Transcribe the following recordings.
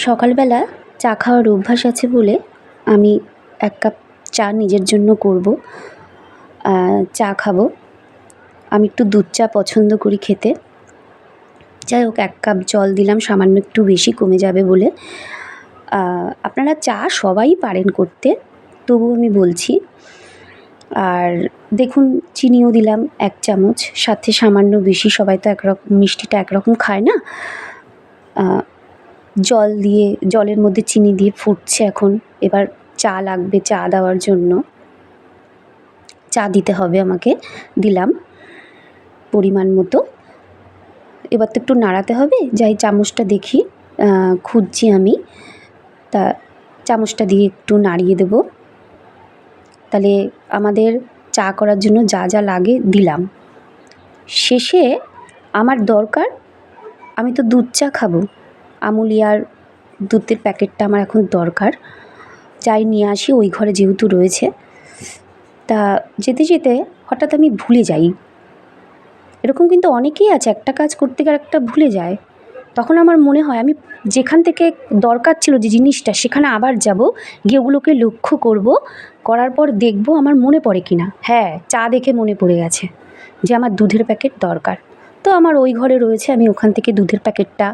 সকালবেলা চা খাওয়ার অভ্যাস আছে বলে আমি ১ কাপ চা নিজের জন্য করব। চা খাবো। আমি একটু দুধ চা পছন্দ করি খেতে। যাই হোক ১ কাপ জল দিলাম, সামান্য একটু বেশি কমে যাবে বলে। আপনারা চা সবাই পারেন করতে, তবুও আমি বলছি। আর দেখুন চিনিও দিলাম ১ চামচ, সাথে সামান্য বেশি, সবাই তো মিষ্টিটা একরকম খায় না। জলের মধ্যে চিনি দিয়ে ফুটছে এখন। এবার চা লাগবে, চা দেওয়ার জন্য চা দিতে হবে আমাকে। দিলাম পরিমাণ মতো। এবার তো একটু নাড়াতে হবে। যাই চামচটা দেখি, খুঁজছি আমি। তা চামচটা দিয়ে একটু নাড়িয়ে দেবো। তাহলে আমাদের চা করার জন্য যা যা লাগে দিলাম। শেষে আমার দরকার, আমি তো দুধ চা খাবো, আমুলিয়ার দুধের প্যাকেটটা আমার এখন দরকার। যাই নিয়ে আসি, ওই ঘরে যেহেতু রয়েছে। তা যেতে যেতে হঠাৎ আমি ভুলে যাই। এরকম কিন্তু অনেকেই আছে, একটা কাজ করতে গিয়ে আরেকটা ভুলে যায়। তখন আমার মনে হয় আমি যেখান থেকে দরকার ছিল যে জিনিসটা, সেখানে আবার যাব, গিয়ে ওগুলোকে লক্ষ্য করব, করার পর দেখব আমার মনে পড়ে কি না। হ্যাঁ, চা দেখে মনে পড়ে গেছে যে আমার দুধের প্যাকেট দরকার। তো আমার ওই ঘরে রয়েছে, আমি ওখান থেকে দুধের প্যাকেটটা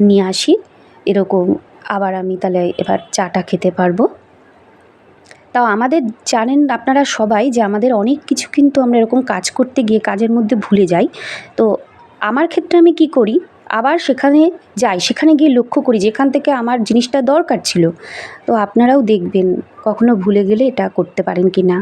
নিয়ে আসি। এরকম আবার আমি তাহলে এবার চাটা খেতে পারবো। তাও আমাদের জানেন আপনারা সবাই যে আমাদের অনেক কিছু কিন্তু আমরা এরকম কাজ করতে গিয়ে কাজের মধ্যে ভুলে যাই। তো আমার ক্ষেত্রে আমি কি করি, আবার সেখানে যাই, সেখানে গিয়ে লক্ষ্য করি যেখান থেকে আমার জিনিসটা দরকার ছিল। তো আপনারাও দেখবেন কখনো ভুলে গেলে এটা করতে পারেন কি না।